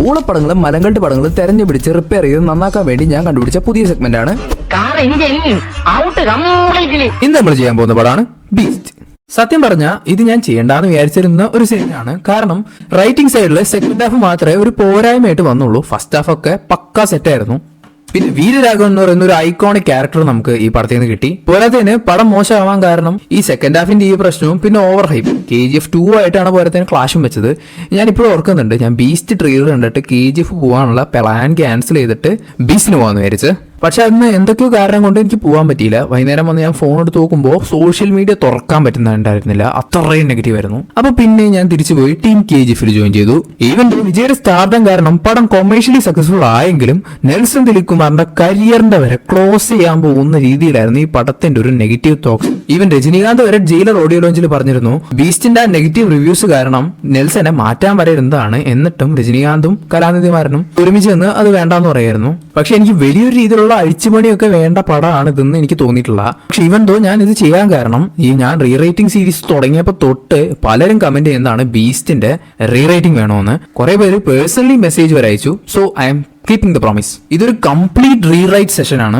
ഊളപ്പടങ്ങളും മലങ്കട്ട് പടങ്ങളും തെരഞ്ഞു പിടിച്ച് റിപ്പയർ ചെയ്ത് നന്നാക്കാൻ വേണ്ടി ഞാൻ കണ്ടുപിടിച്ച പുതിയ സെഗ്മെന്റ് ആണ് ഇന്ന് നമ്മൾ ചെയ്യാൻ പോകുന്ന പടമാണ് ബീസ്റ്റ്. സത്യം പറഞ്ഞാൽ ഇത് ഞാൻ ചെയ്യേണ്ടെന്ന് വിചാരിച്ചിരുന്ന ഒരു സീനാണ്. കാരണം റൈറ്റിംഗ് സൈഡില് സെക്കൻഡ് ഹാഫ് മാത്രമേ ഒരു പോരായ്മയായിട്ട് വന്നുള്ളൂ. ഫസ്റ്റ് ഹാഫ് ഒക്കെ പക്കാ സെറ്റായിരുന്നു. പിന്നെ വീരരാഘവൻ എന്ന് പറയുന്ന ഒരു ഐക്കോണിക് ക്യാരക്ടർ നമുക്ക് ഈ പടത്തിൽ നിന്ന് കിട്ടി. പോരാത്തതിന് പടം മോശമാവാൻ കാരണം ഈ സെക്കൻഡ് ഹാഫിന്റെ ഈ പ്രശ്നവും പിന്നെ ഓവർ ഹൈപ്പ്. KGF 2 ആയിട്ടാണ് പോരാത്തതിന് ക്ലാഷും വെച്ചത്. ഞാനിപ്പോഴും ഓർക്കുന്നുണ്ട്, ഞാൻ ബീസ്റ്റ് ട്രെയിലർ കണ്ടിട്ട് KGF പോകാനുള്ള പ്ലാൻ ക്യാൻസൽ ചെയ്തിട്ട് ബീസ്റ്റിന് പോകാന്ന് വിചാരിച്ച്. പക്ഷെ അന്ന് എന്തൊക്കെയോ കാരണം കൊണ്ട് എനിക്ക് പോകാൻ പറ്റിയില്ല. വൈകുന്നേരം വന്ന് ഞാൻ ഫോൺ എടുത്ത് നോക്കുമ്പോൾ സോഷ്യൽ മീഡിയ തുറക്കാൻ പറ്റുന്നുണ്ടായിരുന്നില്ല, അത്രയും നെഗറ്റീവ് ആയിരുന്നു. അപ്പൊ പിന്നെ ഞാൻ തിരിച്ചു പോയി ടീം KGF ജോയിൻ ചെയ്തു. ഈവൻ വിജയുടെ സ്റ്റാർഡം കാരണം പടം കൊമേഴ്ഷ്യലി സക്സസ്ഫുൾ ആയെങ്കിലും നെൽസൺ ദിലീപ് കുമാറിന്റെ കരിയറിന്റെ വരെ ക്ലോസ് ചെയ്യാൻ പോകുന്ന രീതിയിലായിരുന്നു ഈ പടത്തിന്റെ ഒരു നെഗറ്റീവ് ടോക്സ്. ഈവൻ രജനീകാന്ത് വരെ ജയിലർ ഓഡിയോ ലോഞ്ചിൽ പറഞ്ഞിരുന്നു ബീസ്റ്റിന്റെ ആ നെഗറ്റീവ് റിവ്യൂസ് കാരണം നെൽസനെ മാറ്റാൻ വരെ എന്താണ്. എന്നിട്ടും രജനീകാന്തും കലാനിധിമാരനും ഒരുമിച്ച് നിന്ന് അത് വേണ്ടാന്ന് പറയായിരുന്നു. പക്ഷെ എനിക്ക് വലിയൊരു രീതിയിലുള്ള അഴിച്ചുപണിയൊക്കെ വേണ്ട പടമാണ് ഇതെന്ന് എനിക്ക് തോന്നിയിട്ടില്ല. പക്ഷെ ഇവൻ ദോ ഞാൻ ഇത് ചെയ്യാൻ കാരണം ഞാൻ റീറൈറ്റിംഗ് സീരീസ് തുടങ്ങിയപ്പോൾ തൊട്ട് പലരും കമന്റ് ചെയ്യുന്നതാണ് ബീസ്റ്റിന്റെ റീറൈറ്റിംഗ് വേണോന്ന്. കുറെ പേര് പേഴ്സണലി മെസ്സേജ് വരെ അയച്ചു. So I M keeping the promise. ഇതൊരു കംപ്ലീറ്റ് റീറൈറ്റ് സെഷനാണ്.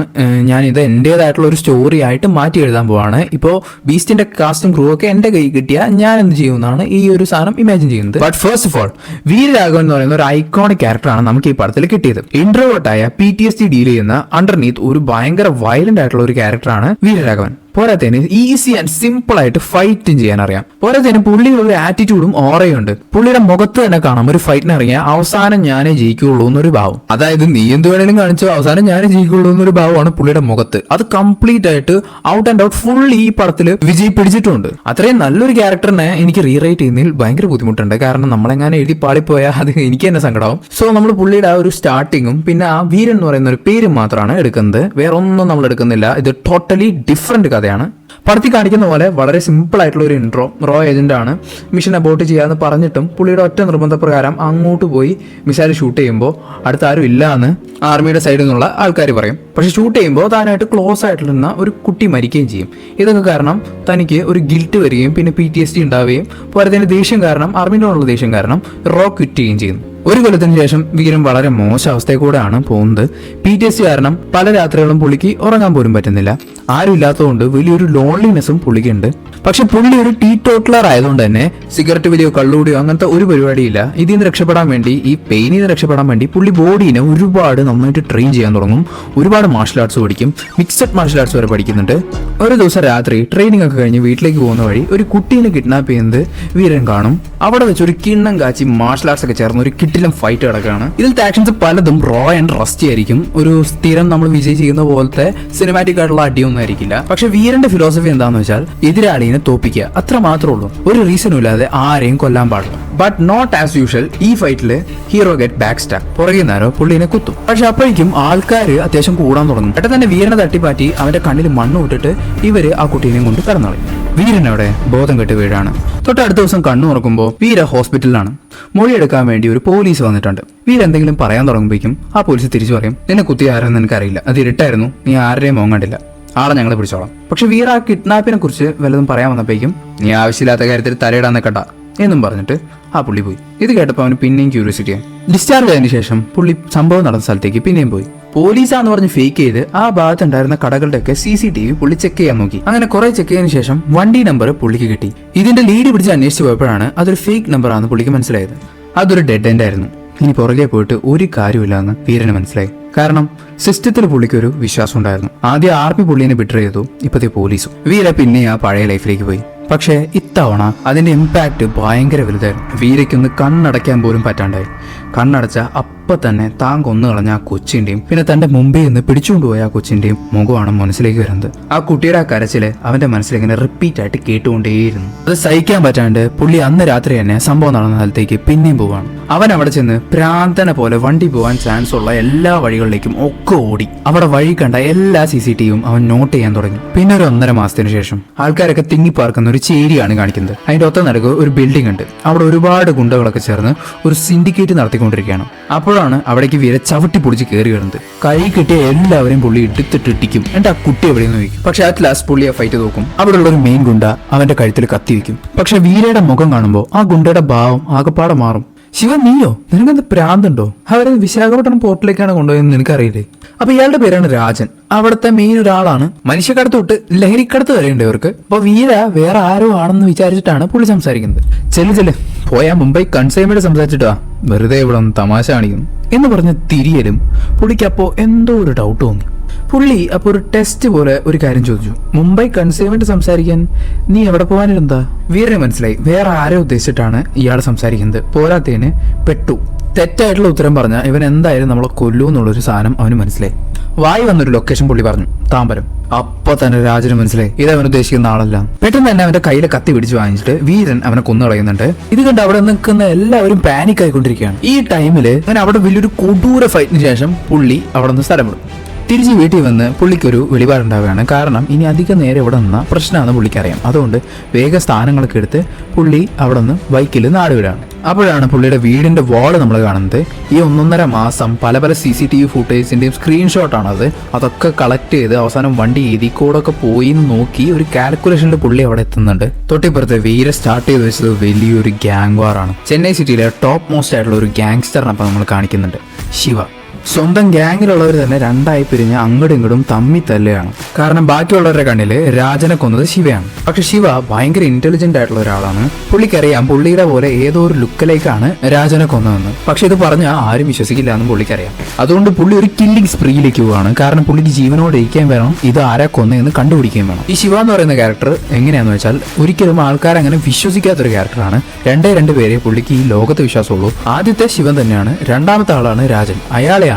ഞാൻ ഇത് എന്റേതായിട്ടുള്ള ഒരു സ്റ്റോറി ആയിട്ട് മാറ്റി എഴുതാൻ പോവാണ്. ഇപ്പോൾ ബീസ്റ്റിന്റെ കാസ്റ്റും ക്രൂ ഒക്കെ എന്റെ കൈ കിട്ടിയാൽ ഞാൻ എന്ത് ചെയ്യുമെന്നാണ് ഈ ഒരു സാധനം ഇമാജിൻ ചെയ്യുന്നത്. But first of all Veeraraghavan എന്ന് പറയുന്ന ഒരു ഐക്കോണിക് ക്യാരക്ടറാണ് നമുക്ക് ഈ പടത്തിൽ കിട്ടിയത്. ഇൻട്രോവേർട്ടായ PTSD ഡീൽ ചെയ്യുന്ന അണ്ടർനീത്ത് ഒരു ഭയങ്കര വയലന്റ് ആയിട്ടുള്ള ഒരു ക്യാരക്ടറാണ് വീരരാഘവൻ. പോരാത്തതിന് ഈസി ആൻഡ് സിമ്പിൾ ആയിട്ട് ഫൈറ്റും ചെയ്യാൻ അറിയാം. പോരാത്തതിന് പുള്ളിയുടെ ഒരു ആറ്റിറ്റ്യൂഡും ഓറയും ഉണ്ട്. പുള്ളിയുടെ മുഖത്ത് തന്നെ കാണാം ഒരു ഫൈറ്റിന് ഇറങ്ങിയാൽ അവസാനം ഞാനേ ജയിക്കുള്ളൂ എന്നൊരു ഭാവം. അതായത് നീ എന്ത് വേണേലും കാണിച്ചോ അവസാനം ഞാനേ ജയിക്കുള്ളൂ എന്നൊരു ഭാവമാണ് പുള്ളിയുടെ മുഖത്ത്. അത് കംപ്ലീറ്റ് ആയിട്ട് ഔട്ട് ആൻഡ് ഔട്ട് ഫുൾ ഈ പടത്തിൽ വിജയ് പിടിച്ചിട്ടുണ്ട്. അത്രയും നല്ലൊരു ക്യാരക്ടറിനെ എനിക്ക് റീറൈറ്റ് ചെയ്യുന്നതിൽ ഭയങ്കര ബുദ്ധിമുട്ടുണ്ട്. കാരണം നമ്മളെങ്ങനെ എഴുതി പാളിപ്പോയാൽ അത് എനിക്ക് തന്നെ സങ്കടമാവും. സോ നമ്മൾ പുള്ളിയുടെ ആ ഒരു സ്റ്റാർട്ടിങ്ങും പിന്നെ ആ വീരൻ എന്ന് പറയുന്ന ഒരു പേരും മാത്രമാണ് എടുക്കുന്നത്. വേറെ ഒന്നും നമ്മൾ എടുക്കുന്നില്ല. ഇത് ടോട്ടലി ഡിഫറെന്റ് കഥയാണ്. പടത്തിൽ കാണിക്കുന്ന പോലെ വളരെ സിമ്പിൾ ആയിട്ടുള്ള ഒരു ഇൻട്രോ. റോ ഏജന്റ് ആണ്, മിഷൻ അബോട്ട് ചെയ്യാന്ന് പറഞ്ഞിട്ടും പുള്ളിയുടെ ഒറ്റ നിർബന്ധപ്രകാരം അങ്ങോട്ട് പോയി മിസൈൽ ഷൂട്ട് ചെയ്യുമ്പോൾ അടുത്ത ആരും ഇല്ല എന്ന് ആർമിയുടെ സൈഡിൽ നിന്നുള്ള ആൾക്കാർ പറയും. പക്ഷെ ഷൂട്ട് ചെയ്യുമ്പോൾ താനായിട്ട് ക്ലോസ് ആയിട്ടുള്ള ഒരു കുട്ടി മരിക്കുകയും ചെയ്യും. ഇതൊക്കെ കാരണം തനിക്ക് ഒരു ഗിൽറ്റ് വരികയും പിന്നെ PTSD ഉണ്ടാവുകയും പോരാത്തതിന് ദേഷ്യം കാരണം ആർമിയോടുള്ള ദേഷ്യം കാരണം റോ ക്വിറ്റ് ചെയ്യുകയും ചെയ്യുന്നു. ഒരു കൊല്ലത്തിന് ശേഷം വീരൻ വളരെ മോശം അവസ്ഥയിൽ കൂടെയാണ് പോകുന്നത്. PTSD കാരണം പല രാത്രികളും പുള്ളിക്ക് ഉറങ്ങാൻ പോലും പറ്റുന്നില്ല. ആരും ഇല്ലാത്തതുകൊണ്ട് വലിയൊരു ലോൺലിനെസ്സും പുള്ളിക്കുണ്ട്. പക്ഷെ പുള്ളി ഒരു ടീറ്റോട്ടലർ ആയതുകൊണ്ട് തന്നെ സിഗരറ്റ് വലിയോ കള്ളുകൂടിയോ അങ്ങനത്തെ ഒരു പരിപാടിയില്ല. ഇതിൽ നിന്ന് രക്ഷപ്പെടാൻ വേണ്ടി, ഈ പെയിനിൽ നിന്ന് രക്ഷപ്പെടാൻ വേണ്ടി പുള്ളി ബോഡീനെ ഒരുപാട് നന്നായിട്ട് ട്രെയിൻ ചെയ്യാൻ തുടങ്ങും. ഒരുപാട് മാർഷൽ ആർട്സ് പഠിക്കും, മിക്സഡ് മാർഷൽ ആർട്സ് വരെ പഠിക്കുന്നുണ്ട്. ഒരു ദിവസം രാത്രി ട്രെയിനിങ് ഒക്കെ കഴിഞ്ഞ് വീട്ടിലേക്ക് പോകുന്ന വഴി ഒരു കുട്ടീനെ കിഡ്നാപ്പ് ചെയ്യുന്നത് വീരൻ കാണും. അവിടെ വെച്ച് ഒരു കിണ്ണം കാച്ചി മാർഷൽ ആർട്സ് ഒക്കെ ചേർന്ന് ഒരു കിട്ടിലും ഫൈറ്റ് കിടക്കുകയാണ്. ഇതിലത്തെ ആക്ഷൻസ് പലതും റോ ആൻഡ് റസ്റ്റി ആയിരിക്കും. ഒരു സ്ഥിരം നമ്മൾ വിജയ് ചെയ്യുന്ന പോലത്തെ സിനിമാറ്റിക് ആയിട്ടുള്ള അടിയൊന്നും ആയിരിക്കില്ല. പക്ഷെ വീരന്റെ ഫിലോസഫി എന്താന്ന് വെച്ചാൽ എതിരാളിനെ തോപ്പിക്കുക, അത്ര മാത്രമേ ഉള്ളൂ. ഒരു റീസണും ഇല്ലാതെ ആരെയും കൊല്ലാൻ പാടില്ല. ബട്ട് നോട്ട് ആസ് യൂഷ്വൽ ഈ ഫൈറ്റില് ഹീറോ ഗെറ്റ് ബാക്ക് സ്റ്റാബ്. പുറകെ നേരോ പുള്ളിനെ കുത്തും. പക്ഷെ അപ്പോഴേക്കും ആൾക്കാർ അത്യാവശ്യം കൂടാൻ തുടങ്ങും. പെട്ടെന്ന് തന്നെ വീരനെ തട്ടിപ്പാറ്റി അവന്റെ കണ്ണിൽ മണ്ണ് വിട്ടിട്ട് ഇവര് ആ കുട്ടീനെയും കൊണ്ട് കടന്നളയും. വീരനവിടെ ബോധം കെട്ട് വീഴാണ്. തൊട്ടടുത്ത ദിവസം കണ്ണു തുറക്കുമ്പോൾ വീര ഹോസ്പിറ്റലിലാണ്. മൊഴിയെടുക്കാൻ വേണ്ടി ഒരു പോലീസ് വന്നിട്ടുണ്ട്. വീര എന്തെങ്കിലും പറയാൻ തുടങ്ങുമ്പോഴേക്കും ആ പോലീസ് തിരിച്ചു പറയും, നിന്നെ കുത്തി ആരെന്ന് എനിക്കറിയില്ല, അത് ഇരുട്ടായിരുന്നു, നീ ആരുടെയും മോൻ കണ്ടില്ല, ആളെ ഞങ്ങളെ പിടിച്ചോളാം. പക്ഷെ വീര ആ കിഡ്നാപ്പിനെ കുറിച്ച് വല്ലതും പറയാൻ വന്നപ്പോഴേക്കും നീ ആവശ്യമില്ലാത്ത കാര്യത്തിൽ തലയിടാൻ നിൽക്കണ്ട എന്നും പറഞ്ഞിട്ട് ആ പുള്ളി പോയി. ഇത് കേട്ടപ്പോൾ അവന് പിന്നെയും ക്യൂരിയോസിറ്റി ആയി. ഡിസ്ചാർജ് ആയതിനു ശേഷം പുള്ളി സംഭവം നടന്ന സ്ഥലത്തേക്ക് പിന്നെയും പോയി. പോലീസാന്ന് പറഞ്ഞ് ഫേക്ക് ചെയ്ത് ആ ഭാഗത്തുണ്ടായിരുന്ന കടകളുടെയൊക്കെ CCTV പുള്ളി ചെക്ക് ചെയ്യാൻ നോക്കി. അങ്ങനെ കുറെ ചെക്ക് ചെയ്തതിനു ശേഷം വണ്ടി നമ്പർ പുള്ളിക്ക് കിട്ടി. ഇതിന്റെ ലീഡ് പിടിച്ച് അന്വേഷിച്ച് പോയപ്പോഴാണ് അതൊരു ഫേക്ക് നമ്പർ ആണെന്ന് പുള്ളിക്ക് മനസ്സിലായത്. അതൊരു ഡെഡ് എൻഡ് ആയിരുന്നു. ഇനി പുറകെ പോയിട്ട് ഒരു കാര്യമില്ല എന്ന് വീരന് മനസ്സിലായി. കാരണം സിസ്റ്റത്തിൽ പുള്ളിക്ക് ഒരു വിശ്വാസം ഉണ്ടായിരുന്നു. ആദ്യം ആർമി പുള്ളിനെ ബിട്രേ ചെയ്തു, ഇപ്പത്തെ പോലീസും. വീര പിന്നെ ആ പഴയ ലൈഫിലേക്ക് പോയി. പക്ഷേ ഇത്തവണ അതിന്റെ ഇമ്പാക്ട് ഭയങ്കര വലുതായിരുന്നു. വീരയ്ക്കൊന്ന് കണ്ണടയ്ക്കാൻ പോലും പറ്റാണ്ടായി. കണ്ണടച്ച അപ്പൊ തന്നെ താൻ കൊന്നു കളഞ്ഞ ആ കൊച്ചിന്റെയും പിന്നെ തന്റെ മുമ്പിൽ നിന്ന് പിടിച്ചുകൊണ്ടുപോയ ആ കൊച്ചിന്റെയും മുഖമാണ് മനസ്സിലേക്ക് വരുന്നത്. ആ കുട്ടിയുടെ ആ കരച്ചില് അവന്റെ മനസ്സിലേക്ക് റിപ്പീറ്റ് ആയിട്ട് കേട്ടുകൊണ്ടേയിരുന്നു. അത് സഹിക്കാൻ പറ്റാണ്ട് പുള്ളി അന്ന് രാത്രി തന്നെ സംഭവം നടന്ന സ്ഥലത്തേക്ക് പിന്നെയും പോവാണ്. അവൻ അവിടെ ചെന്ന് പ്രാന്തനെ പോലെ വണ്ടി പോകാൻ ചാൻസ് ഉള്ള എല്ലാ വഴികളിലേക്കും ഒക്കെ ഓടി. അവിടെ വഴി കണ്ട എല്ലാ CCTVയും അവൻ നോട്ട് ചെയ്യാൻ തുടങ്ങി. പിന്നെ ഒരു 1.5 മാസത്തിന് ശേഷം ആൾക്കാരൊക്കെ തിങ്ങിപ്പാർക്കുന്ന ഒരു ചേരിയാണ് കാണിക്കുന്നത്. അതിന്റെ ഒത്ത നടുക്ക് ഒരു ബിൽഡിംഗ് ഉണ്ട്. അവിടെ ഒരുപാട് ഗുണ്ടകളൊക്കെ ചേർന്ന് ഒരു സിൻഡിക്കേറ്റ് നടത്തിക്കൊണ്ടിരിക്കുകയാണ്. അപ്പോഴാണ് അവിടേക്ക് വീര ചവിട്ടി പൊടിച്ച് കയറി വരുന്നത്. കൈ കിട്ടിയ എല്ലാവരെയും പുള്ളി ഇട്ടിട്ടിട്ടിക്കും. എന്റെ ആ കുട്ടി എവിടെയെന്ന് ചോദിക്കും. പക്ഷെ അറ്റ് ലാസ്റ്റ് പുള്ളി ആ ഫൈറ്റ് നോക്കും. അവിടെയുള്ള ഒരു മെയിൻ ഗുണ്ട അവന്റെ കഴുത്തിൽ കത്തി വെക്കും. പക്ഷെ വീരയുടെ മുഖം കാണുമ്പോൾ ആ ഗുണ്ടയുടെ ഭാവം ആകെപ്പാടെ മാറും. ശിവ നീയോ? നിനക്കെന്ത് പ്രാന്തുണ്ടോ? അവരെ വിശാഖപട്ടണം പോർട്ടിലേക്കാണ് കൊണ്ടുപോയെന്ന് നിനക്കറിയില്ലേ? അപ്പൊ ഇയാളുടെ പേരാണ് രാജൻ. അവിടുത്തെ മെയിൻ ഒരാളാണ്. മനുഷ്യക്കടത്ത് തൊട്ട് ലഹരിക്കടത്ത് വരെയുണ്ട് ഇവർക്ക്. അപ്പൊ വീര വേറെ ആരോ ആണെന്ന് വിചാരിച്ചിട്ടാണ് പുള്ളി സംസാരിക്കുന്നത്. ചെല്ല് പോയാ മുംബൈ കൺസൈൻമെന്റ് സംസാരിച്ചിട്ടാ വെറുതെ ഇവിടെ ഒന്ന് തമാശ കാണിക്കുന്നു എന്ന് പറഞ്ഞ് തിരിയലും പുള്ളിക്ക് അപ്പോ എന്തോ ഒരു ഡൗട്ട് തോന്നി. പുള്ളി അപ്പൊ ഒരു ടെസ്റ്റ് പോലെ ഒരു കാര്യം ചോദിച്ചു. മുംബൈ കൺസൈൻമെന്റ് സംസാരിക്കാൻ നീ എവിടെ പോകാനിരുന്നാ? വീരനെ മനസ്സിലായി വേറെ ആരെ ഉദ്ദേശിച്ചിട്ടാണ് ഇയാൾ സംസാരിക്കുന്നത്. പോരാത്തതിന് പെട്ടു. തെറ്റായിട്ടുള്ള ഉത്തരം പറഞ്ഞ ഇവൻ എന്തായാലും നമ്മളെ കൊല്ലൂ എന്നുള്ളൊരു സാധനം അവന് മനസ്സിലായി. വായി വന്നൊരു ലൊക്കേഷൻ പുള്ളി പറഞ്ഞു, താമ്പരം. അപ്പൊ തന്നെ രാജന് മനസ്സിലായി ഇത് അവൻ ഉദ്ദേശിക്കുന്ന ആളല്ല. പെട്ടെന്ന് തന്നെ അവന്റെ കയ്യിലെ കത്തി പിടിച്ച് വാങ്ങിച്ചിട്ട് വീരൻ അവനെ കൊന്നു കളയുന്നുണ്ട്. ഇത് കണ്ട് അവിടെ നിൽക്കുന്ന എല്ലാവരും പാനിക് ആയിക്കൊണ്ടിരിക്കുകയാണ്. ഈ ടൈമില് അങ്ങനെ അവിടെ വലിയൊരു കൊടൂര ഫൈറ്റിന് ശേഷം പുള്ളി അവിടെ നിന്ന് സ്ഥലം വിടും. തിരിച്ച് വീട്ടിൽ വന്ന് പുള്ളിക്കൊരു വെളിപാടുണ്ടാവുകയാണ്. കാരണം ഇനി അധികം നേരെ ഇവിടെ നിന്ന പ്രശ്നമാണെന്ന് പുള്ളിക്കറിയാം. അതുകൊണ്ട് വേഗ സ്ഥാനങ്ങളൊക്കെ എടുത്ത് പുള്ളി അവിടെ നിന്ന് ബൈക്കിൽ നാട് വിടാണ്. അപ്പോഴാണ് പുള്ളിയുടെ വീടിന്റെ വാള് നമ്മൾ കാണുന്നത്. ഈ 1.5 മാസം പല CCTV ഫുട്ടേജിന്റെയും സ്ക്രീൻഷോട്ടാണത്. അതൊക്കെ കളക്ട് ചെയ്ത് അവസാനം വണ്ടി ഇതിക്കൂടൊക്കെ പോയി നോക്കി ഒരു കാൽക്കുലേഷനിൽ പുള്ളി അവിടെ എത്തുന്നുണ്ട്. തൊട്ടിപ്പുറത്ത് വീര സ്റ്റാർട്ട് ചെയ്ത് വെച്ചത് വലിയൊരു ഗ്യാങ് വാറാണ്. ചെന്നൈ സിറ്റിയിലെ ടോപ്പ് മോസ്റ്റ് ആയിട്ടുള്ള ഒരു ഗ്യാങ്സ്റ്ററിനെ അപ്പം നമ്മൾ കാണിക്കുന്നുണ്ട്, ശിവ. സ്വന്തം ഗ്യാങ്ങിലുള്ളവർ തന്നെ രണ്ടായി പിരിഞ്ഞ് അങ്ങോട്ടും ഇങ്ങോട്ടും തമ്മി തല്ലുകയാണ്. കാരണം ബാക്കിയുള്ളവരുടെ കണ്ണില് രാജനെ കൊന്നത് ശിവയാണ്. പക്ഷെ ശിവ ഭയങ്കര ഇന്റലിജന്റ് ആയിട്ടുള്ള ഒരാളാണ്. പുള്ളിക്കറിയാം പുള്ളിയുടെ പോലെ ഏതോ ഒരു ലുക്കിലേക്കാണ് രാജനെ കൊന്നതെന്ന്. പക്ഷെ ഇത് പറഞ്ഞാൽ ആരും വിശ്വസിക്കില്ല എന്നും പുള്ളിക്കറിയാം. അതുകൊണ്ട് പുള്ളി ഒരു കില്ലിംഗ് സ്പ്രീയിലേക്ക് പോവാണ്. കാരണം പുള്ളിക്ക് ജീവനോടെ ഇരിക്കാൻ വേണം, ഇത് ആരാ കൊന്നതെന്ന് കണ്ടുപിടിക്കുകയും വേണം. ഈ ശിവ എന്ന് പറയുന്ന ക്യാരക്ടർ എങ്ങനെയാന്ന് വെച്ചാൽ ഒരിക്കലും ആൾക്കാർ അങ്ങനെ വിശ്വസിക്കാത്തൊരു ക്യാരക്ടറാണ്. രണ്ടേ പേരെ പുള്ളിക്ക് ഈ ലോകത്ത് വിശ്വാസമുള്ളൂ. ആദ്യത്തെ ശിവൻ തന്നെയാണ്, രണ്ടാമത്തെ ആളാണ് രാജൻ. അയാളെയാണ്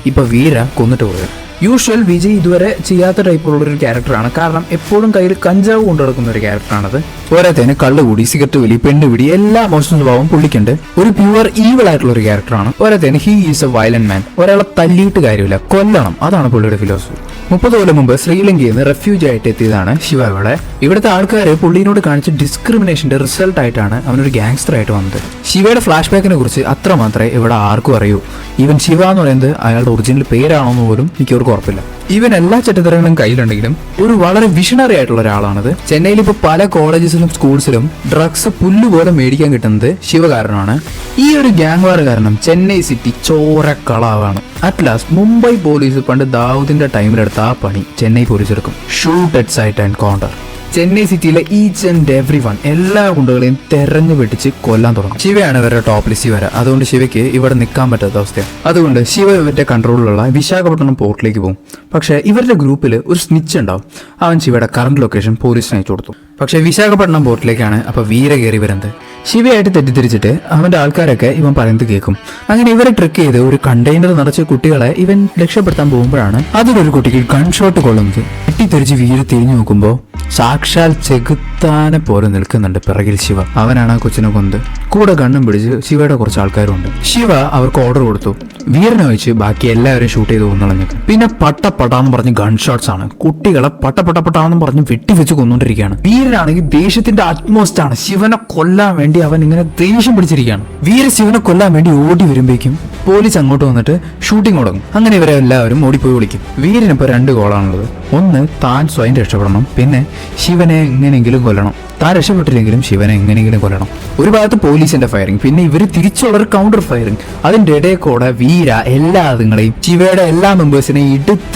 ഇപ്പൊ വീര കൊന്നിട്ട് പോയത്. യൂഷ്വൽ വിജയ് ഇതുവരെ ചെയ്യാത്ത ടൈപ്പുള്ള ഒരു ക്യാരക്ടറാണ്. കാരണം എപ്പോഴും കയ്യിൽ കഞ്ചാവ് കൊണ്ടു നടക്കുന്ന ഒരു ക്യാരക്ടറാണത്. പോരാത്തതിന് കള്ളുകൂടി, സിഗരറ്റ് വലി, പെണ്ണുപിടി എല്ലാ മോശം സ്വഭാവം പുള്ളിക്കുണ്ട്. ഒരു പ്യുവർ ഈവിൾ ആയിട്ടുള്ള ഒരു ക്യാരക്ടറാണ്. പോരാത്തതിന് ഹി ഈസ് എ വയലന്റ് മാൻ. ഒരാളെ തല്ലിയിട്ട് കാര്യമില്ല, കൊല്ലണം. അതാണ് പുള്ളിയുടെ ഫിലോസഫി. 30 കൊല്ലം മുമ്പ് ശ്രീലങ്കയിൽ നിന്ന് റെഫ്യൂജി ആയിട്ട് എത്തിയതാണ് ശിവ ഇവിടെ. ഇവിടുത്തെ ആൾക്കാർ പുള്ളിനോട് കാണിച്ച ഡിസ്ക്രിമിനേഷന്റെ റിസൾട്ട് ആയിട്ടാണ് അവനൊരു ഗാങ്സ്റ്റർ ആയിട്ട് വന്നത്. ശിവയുടെ ഫ്ലാഷ് ബാക്കിനെ കുറിച്ച് അത്ര മാത്രമേ ഇവിടെ ആർക്കും അറിയൂ. ഈവൻ ശിവ എന്ന് പറയുന്നത് അയാളുടെ ഒറിജിനൽ പേരാണോ എന്ന് പോലും എനിക്ക് ഉറപ്പില്ല. ഈവൻ എല്ലാ ചട്ടത്തരങ്ങളും കയ്യിലുണ്ടെങ്കിലും ഒരു വളരെ വിഷണറി ആയിട്ടുള്ള ഒരാളാണത്. ചെന്നൈയിൽ ഇപ്പോൾ പല കോളേജസിലും സ്കൂൾസിലും ഡ്രഗ്സ് പുല്ലുപോലെ മേടിക്കാൻ കിട്ടുന്നത് ശിവ കാരണമാണ്. ഈ ഒരു ഗ്യാങ് വാർ കാരണം ചെന്നൈ സിറ്റി ചോരക്കളാവാണ്. അറ്റ് ലാസ്റ്റ് മുംബൈ പോലീസ് പണ്ട് ദാവൂദിന്റെ ടൈമിലെടുത്ത ആ പണി ചെന്നൈ പോലീസ് എടുക്കും. Shoot at sight and counter. Chennai സിറ്റിയിലെ ഈച്ച് ആൻഡ് എവ്രി വൺ എല്ലാ ഗുണ്ടകളെയും തെരഞ്ഞു വെട്ടിച്ച് കൊല്ലാൻ തുടങ്ങും. ശിവയാണ് ഇവരുടെ ടോപ്പ് ലിസ്റ്റ് വരെ. അതുകൊണ്ട് ശിവയ്ക്ക് ഇവിടെ നിൽക്കാൻ പറ്റാത്ത അവസ്ഥയാണ്. അതുകൊണ്ട് ശിവ ഇവരുടെ കൺട്രോളിലുള്ള വിശാഖപട്ടണം പോർട്ടിലേക്ക് പോകും. പക്ഷെ ഇവരുടെ ഗ്രൂപ്പിൽ ഒരു സ്നിച്ച് ഉണ്ടാവും. അവൻ ശിവയുടെ കറന്റ് ലൊക്കേഷൻ പോലീസിന് അയച്ചു കൊടുത്തു. പക്ഷെ വിശാഖപട്ടണം പോർട്ടിലേക്കാണ് അപ്പൊ വീര കയറി വരുന്നത്. ശിവയായിട്ട് തെറ്റിദ്ധരിച്ചിട്ട് അവന്റെ ആൾക്കാരൊക്കെ ഇവൻ പറയുന്നത് കേൾക്കും. അങ്ങനെ ഇവരെ ട്രിക്ക് ചെയ്ത് ഒരു കണ്ടെയ്നർ നിറച്ച കുട്ടികളെ ഇവൻ രക്ഷപ്പെടുത്താൻ പോകുമ്പോഴാണ് അതിലൊരു കുട്ടിക്ക് ഗൺഷോട്ട് കൊള്ളുന്നത്. തെറ്റിദ്ധരിച്ച് വീര തിരിഞ്ഞു നോക്കുമ്പോൾ സാക്ഷാൽ ചെകുത്താനെ പോലെ നിൽക്കുന്നുണ്ട് പിറകിൽ ശിവ. അവനാണ് ആ കൊച്ചിനെ കൊന്നത്. കൂടെ കണ്ണും പിടിച്ച് ശിവയുടെ കുറച്ച് ആൾക്കാരുണ്ട്. ശിവ അവർക്ക് ഓർഡർ കൊടുത്തു. വീരനെ വെച്ച് ബാക്കി എല്ലാവരും ഷൂട്ട് ചെയ്ത് കൊന്നുകളഞ്ഞു. പിന്നെ പട്ടാന്ന് പറഞ്ഞ് ഗൺ ഷോട്ട്സ് ആണ്. കുട്ടികളെ പട്ടാന്ന് പറഞ്ഞ് വെട്ടിവെച്ച് കൊന്നുകൊണ്ടിരിക്കുകയാണ്. വീരനാണെങ്കിൽ ദേഷ്യത്തിന്റെ അറ്റ്മോസ്റ്റ് ആണ്. ശിവനെ കൊല്ലാൻ വേണ്ടി അവൻ ഇങ്ങനെ ദേഷ്യം പിടിച്ചിരിക്കുകയാണ്. വീര ശിവനെ കൊല്ലാൻ വേണ്ടി ഓടി വരുമ്പോഴേക്കും പോലീസ് അങ്ങോട്ട് വന്നിട്ട് ഷൂട്ടിംഗ് തുടങ്ങും. അങ്ങനെ ഇവരെ എല്ലാവരും ഓടിപ്പോയി വിളിക്കും. വീരനിപ്പോ 2 ഗോളാണുള്ളത്. ഒന്ന് താൻ സ്വയം രക്ഷപ്പെടണം, പിന്നെ ശിവനെ എങ്ങനെയെങ്കിലും കൊല്ലണം. താൻ രക്ഷപ്പെട്ടില്ലെങ്കിലും ശിവനെ എങ്ങനെയെങ്കിലും കൊല്ലണം. ഒരു ഭാഗത്ത് പോലീസിന്റെ ഫയറിംഗ്, പിന്നെ ഇവര് തിരിച്ചുള്ള ഒരു കൗണ്ടർ ഫയറിംഗ്. അതിന്റെ ഇടയിൽ കൂടെ വീര എല്ലാ അതുങ്ങളെയും ശിവയുടെ എല്ലാ മെമ്പേഴ്സിനെയും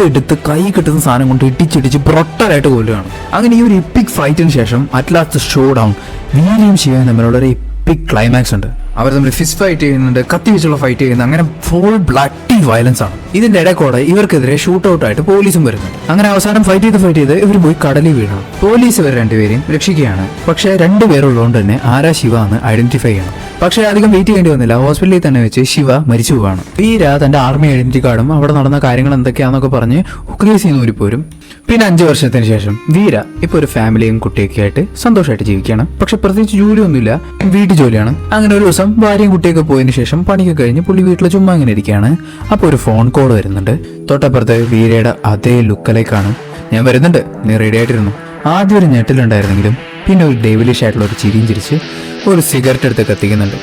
എടുത്ത് കൈ കിട്ടുന്ന സാധനം കൊണ്ട് ഇടിച്ചിടിച്ച് ബ്രൊട്ടലായിട്ട് കൊല്ലുകയാണ്. അങ്ങനെ ഈ ഒരു എപ്പിക് ഫൈറ്റിന് ശേഷം അറ്റ് ലാസ്റ്റ് ഷോ ഡൗൺ വീരയും ശിവയും തമ്മിലുള്ള ഒരു എപ്പിക് ക്ലൈമാക്സ് ഉണ്ട്. അവർ തമ്മിൽ ഫിസ്റ്റ് ഫൈറ്റ് ചെയ്യുന്നുണ്ട്, കത്തി വെച്ചുള്ള ഫൈറ്റ് ചെയ്യുന്നത്. അങ്ങനെ ഫുൾ ബ്ലഡി വയലൻസ് ആണ്. ഇതിന്റെ ഇടയ്ക്കൂടെ ഇവർക്കെതിരെ ഷൂട്ട് ഔട്ട് ആയിട്ട് പോലീസും വരുന്നുണ്ട്. അങ്ങനെ അവസാനം ഫൈറ്റ് ചെയ്ത് ഇവർ പോയി കടലിൽ വീഴണം. പോലീസ് ഇവർ 2 പേരെയും രക്ഷിക്കുകയാണ്. പക്ഷെ 2 പേരുള്ളതുകൊണ്ട് തന്നെ ആരാ ശിവ എന്ന് ഐഡന്റിഫൈ ചെയ്യണം. പക്ഷെ അധികം വെയിറ്റ് ചെയ്യേണ്ടി വന്നില്ല. ഹോസ്പിറ്റലിൽ തന്നെ വെച്ച് ശിവ മരിച്ചു പോവാണ്. വീര തന്റെ ആർമി ഐഡന്റിറ്റി കാർഡും അവിടെ നടന്ന കാര്യങ്ങൾ എന്തൊക്കെയാണെന്നൊക്കെ പറഞ്ഞ് ഉക്രേസ് ഊരിപ്പോരും. പിന്നെ 5 വർഷത്തിന് ശേഷം വീര ഇപ്പൊ ഒരു ഫാമിലിയും കുട്ടിയൊക്കെ ആയിട്ട് സന്തോഷമായിട്ട് ജീവിക്കുകയാണ്. പക്ഷെ പ്രത്യേകിച്ച് ജോലിയൊന്നുമില്ല, വീട്ടു ജോലിയാണ്. അങ്ങനെ ഒരു ദിവസം ഭാര്യയും കുട്ടിയൊക്കെ പോയതിനു ശേഷം പണിയൊക്കെ കഴിഞ്ഞ് പുള്ളി വീട്ടിൽ ചുമ്മാ അങ്ങനെ ഇരിക്കുകയാണ്. അപ്പോൾ ഒരു ഫോൺ കോൾ വരുന്നുണ്ട്. തൊട്ടപ്പുറത്ത് വീരയുടെ അതേ ലുക്കിലേക്കാണ്. ഞാൻ വരുന്നുണ്ട്, നീ റെഡി ആയിട്ടിരുന്നു. ആദ്യം ഒരു ഞെട്ടിലുണ്ടായിരുന്നെങ്കിലും പിന്നെ ഒരു ഡെവിലിഷ് ആയിട്ടുള്ള ഒരു ചിരിയും ചിരിച്ച് ഒരു സിഗരറ്റ് എടുത്ത് കത്തിക്കുന്നുണ്ട്.